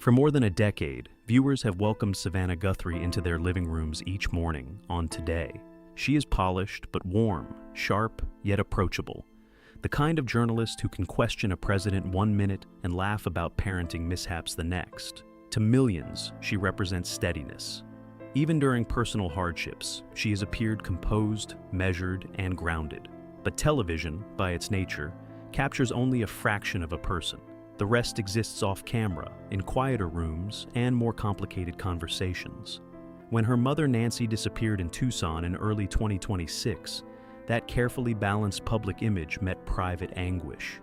For more than a decade, viewers have welcomed Savannah Guthrie into their living rooms each morning on Today. She is polished but warm, sharp yet approachable. The kind of journalist who can question a president 1 minute and laugh about parenting mishaps the next. To millions, she represents steadiness. Even during personal hardships, she has appeared composed, measured, and grounded. But television, by its nature, captures only a fraction of a person. The rest exists off camera, in quieter rooms, and more complicated conversations. When her mother Nancy disappeared in Tucson in early 2026, that carefully balanced public image met private anguish.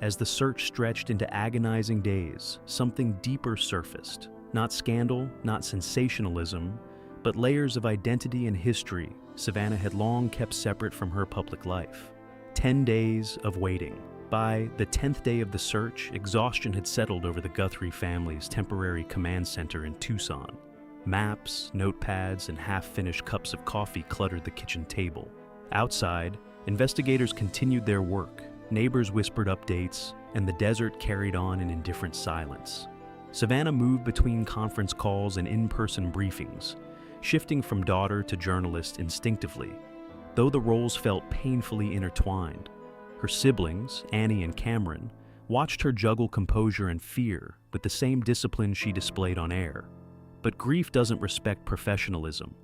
As the search stretched into agonizing days, something deeper surfaced. Not scandal, not sensationalism, but layers of identity and history Savannah had long kept separate from her public life. 10 days of waiting. By the 10th day of the search, exhaustion had settled over the Guthrie family's temporary command center in Tucson. Maps, notepads, and half-finished cups of coffee cluttered the kitchen table. Outside, investigators continued their work. Neighbors whispered updates, and the desert carried on in indifferent silence. Savannah moved between conference calls and in-person briefings, shifting from daughter to journalist instinctively, though the roles felt painfully intertwined. Her siblings, Annie and Cameron, watched her juggle composure and fear with the same discipline she displayed on air. But grief doesn't respect professionalism.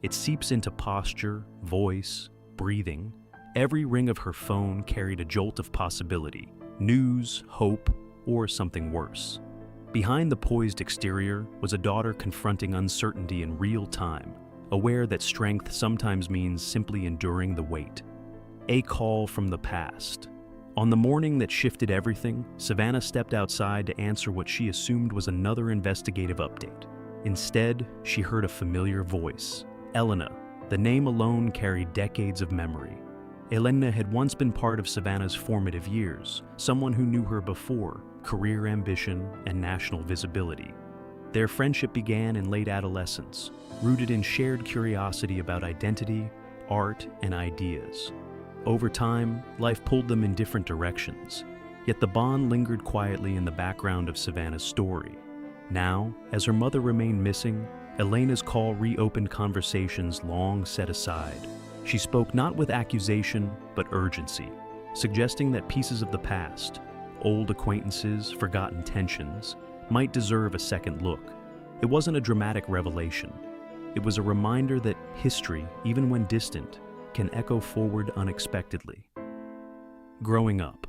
It seeps into posture, voice, breathing. Every ring of her phone carried a jolt of possibility, news, hope, or something worse. Behind the poised exterior was a daughter confronting uncertainty in real time, aware that strength sometimes means simply enduring the wait. A call from the past. On the morning that shifted everything, Savannah stepped outside to answer what she assumed was another investigative update. Instead, she heard a familiar voice. Elena. The name alone carried decades of memory. Elena had once been part of Savannah's formative years, someone who knew her before, career ambition and national visibility. Their friendship began in late adolescence, rooted in shared curiosity about identity, art, and ideas. Over time, life pulled them in different directions, yet the bond lingered quietly in the background of Savannah's story. Now, as her mother remained missing, Elena's call reopened conversations long set aside. She spoke not with accusation, but urgency, suggesting that pieces of the past, old acquaintances, forgotten tensions, might deserve a second look. It wasn't a dramatic revelation. It was a reminder that history, even when distant, can echo forward unexpectedly. Growing up.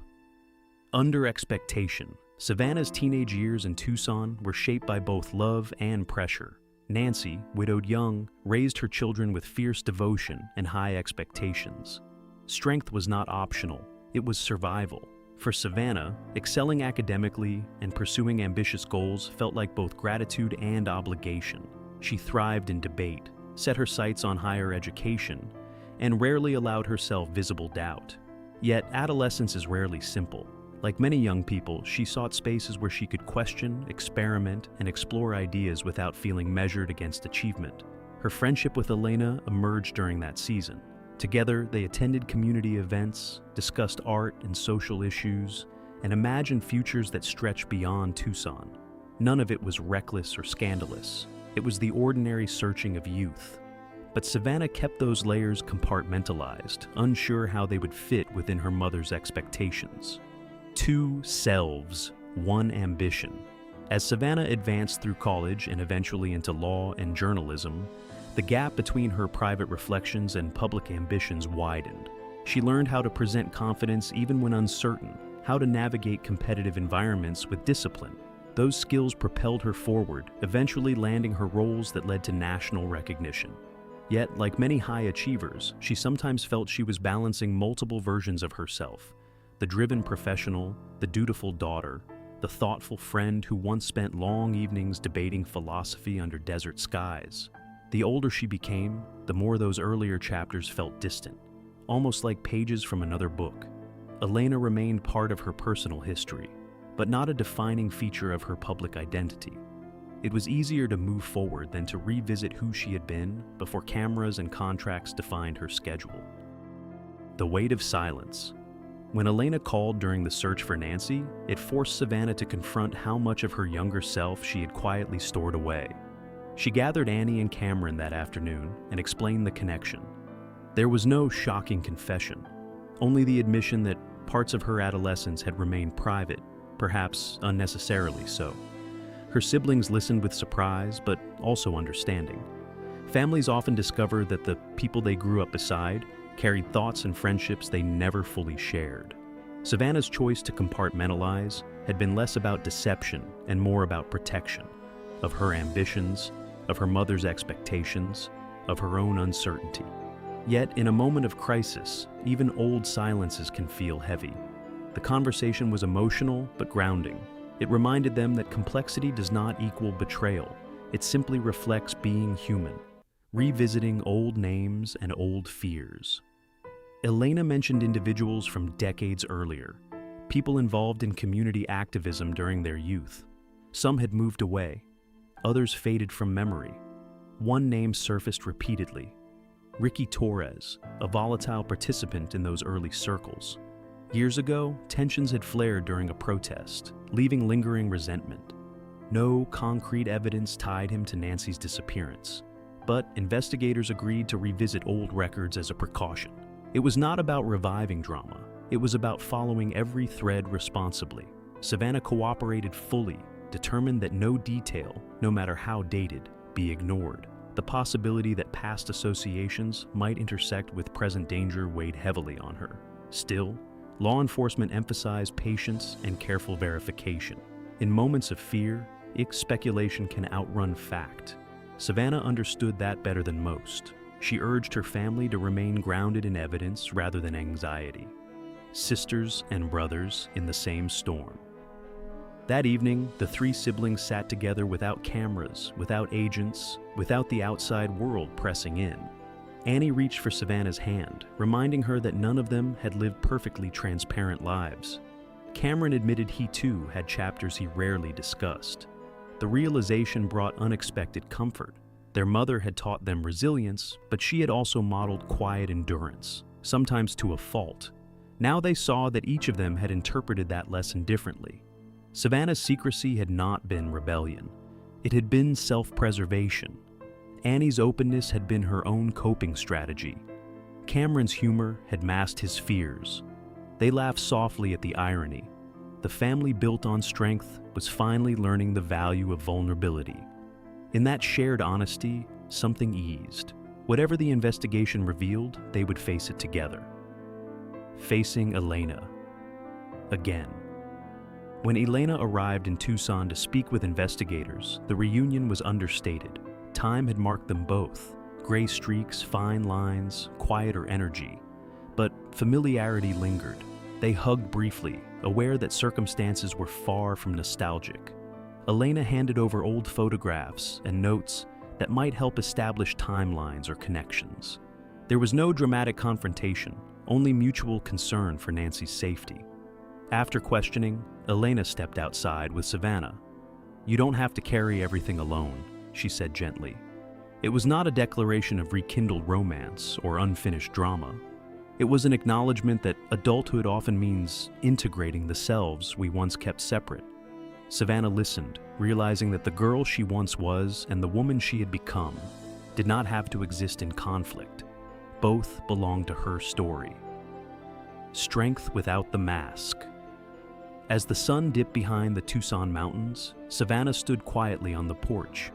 Under expectation, Savannah's teenage years in Tucson were shaped by both love and pressure. Nancy, widowed young, raised her children with fierce devotion and high expectations. Strength was not optional, it was survival. For Savannah, excelling academically and pursuing ambitious goals felt like both gratitude and obligation. She thrived in debate, set her sights on higher education, and rarely allowed herself visible doubt. Yet adolescence is rarely simple. Like many young people, she sought spaces where she could question, experiment, and explore ideas without feeling measured against achievement. Her friendship with Elena emerged during that season. Together, they attended community events, discussed art and social issues, and imagined futures that stretched beyond Tucson. None of it was reckless or scandalous. It was the ordinary searching of youth. But Savannah kept those layers compartmentalized, unsure how they would fit within her mother's expectations. 2 selves, 1 ambition. As Savannah advanced through college and eventually into law and journalism, the gap between her private reflections and public ambitions widened. She learned how to present confidence even when uncertain, how to navigate competitive environments with discipline. Those skills propelled her forward, eventually landing her roles that led to national recognition. Yet, like many high achievers, she sometimes felt she was balancing multiple versions of herself. The driven professional, the dutiful daughter, the thoughtful friend who once spent long evenings debating philosophy under desert skies. The older she became, the more those earlier chapters felt distant, almost like pages from another book. Elena remained part of her personal history, but not a defining feature of her public identity. It was easier to move forward than to revisit who she had been before cameras and contracts defined her schedule. The weight of silence. When Elena called during the search for Nancy, it forced Savannah to confront how much of her younger self she had quietly stored away. She gathered Annie and Cameron that afternoon and explained the connection. There was no shocking confession, only the admission that parts of her adolescence had remained private, perhaps unnecessarily so. Her siblings listened with surprise, but also understanding. Families often discover that the people they grew up beside carried thoughts and friendships they never fully shared. Savannah's choice to compartmentalize had been less about deception and more about protection, of her ambitions, of her mother's expectations, of her own uncertainty. Yet, in a moment of crisis, even old silences can feel heavy. The conversation was emotional but grounding. It reminded them that complexity does not equal betrayal. It simply reflects being human, revisiting old names and old fears. Elena mentioned individuals from decades earlier, people involved in community activism during their youth. Some had moved away, others faded from memory. One name surfaced repeatedly: Ricky Torres, a volatile participant in those early circles. Years ago, tensions had flared during a protest, leaving lingering resentment. No concrete evidence tied him to Nancy's disappearance, but investigators agreed to revisit old records as a precaution. It was not about reviving drama. It was about following every thread responsibly. Savannah cooperated fully, determined that no detail, no matter how dated, be ignored. The possibility that past associations might intersect with present danger weighed heavily on her. Still, law enforcement emphasized patience and careful verification. In moments of fear, speculation can outrun fact. Savannah understood that better than most. She urged her family to remain grounded in evidence rather than anxiety. Sisters and brothers in the same storm. That evening, the three siblings sat together without cameras, without agents, without the outside world pressing in. Annie reached for Savannah's hand, reminding her that none of them had lived perfectly transparent lives. Cameron admitted he too had chapters he rarely discussed. The realization brought unexpected comfort. Their mother had taught them resilience, but she had also modeled quiet endurance, sometimes to a fault. Now they saw that each of them had interpreted that lesson differently. Savannah's secrecy had not been rebellion. It had been self-preservation. Annie's openness had been her own coping strategy. Cameron's humor had masked his fears. They laughed softly at the irony. The family built on strength was finally learning the value of vulnerability. In that shared honesty, something eased. Whatever the investigation revealed, they would face it together. Facing Elena. Again. When Elena arrived in Tucson to speak with investigators, the reunion was understated. Time had marked them both. Gray streaks, fine lines, quieter energy. But familiarity lingered. They hugged briefly, aware that circumstances were far from nostalgic. Elena handed over old photographs and notes that might help establish timelines or connections. There was no dramatic confrontation, only mutual concern for Nancy's safety. After questioning, Elena stepped outside with Savannah. "You don't have to carry everything alone," she said gently. It was not a declaration of rekindled romance or unfinished drama. It was an acknowledgement that adulthood often means integrating the selves we once kept separate. Savannah listened, realizing that the girl she once was and the woman she had become did not have to exist in conflict. Both belonged to her story. Strength without the mask. As the sun dipped behind the Tucson mountains, Savannah stood quietly on the porch.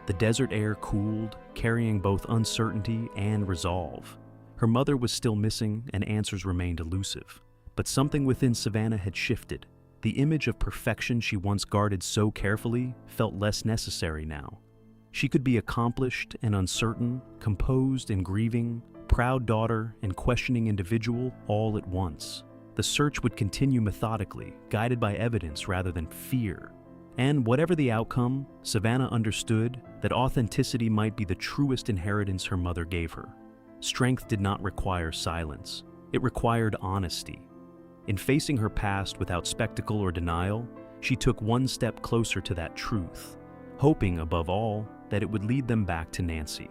The desert air cooled, carrying both uncertainty and resolve. Her mother was still missing and answers remained elusive. But something within Savannah had shifted. The image of perfection she once guarded so carefully felt less necessary now. She could be accomplished and uncertain, composed and grieving, proud daughter and questioning individual all at once. The search would continue methodically, guided by evidence rather than fear. And whatever the outcome, Savannah understood that authenticity might be the truest inheritance her mother gave her. Strength did not require silence. It required honesty. In facing her past without spectacle or denial, she took one step closer to that truth, hoping, above all, that it would lead them back to Nancy.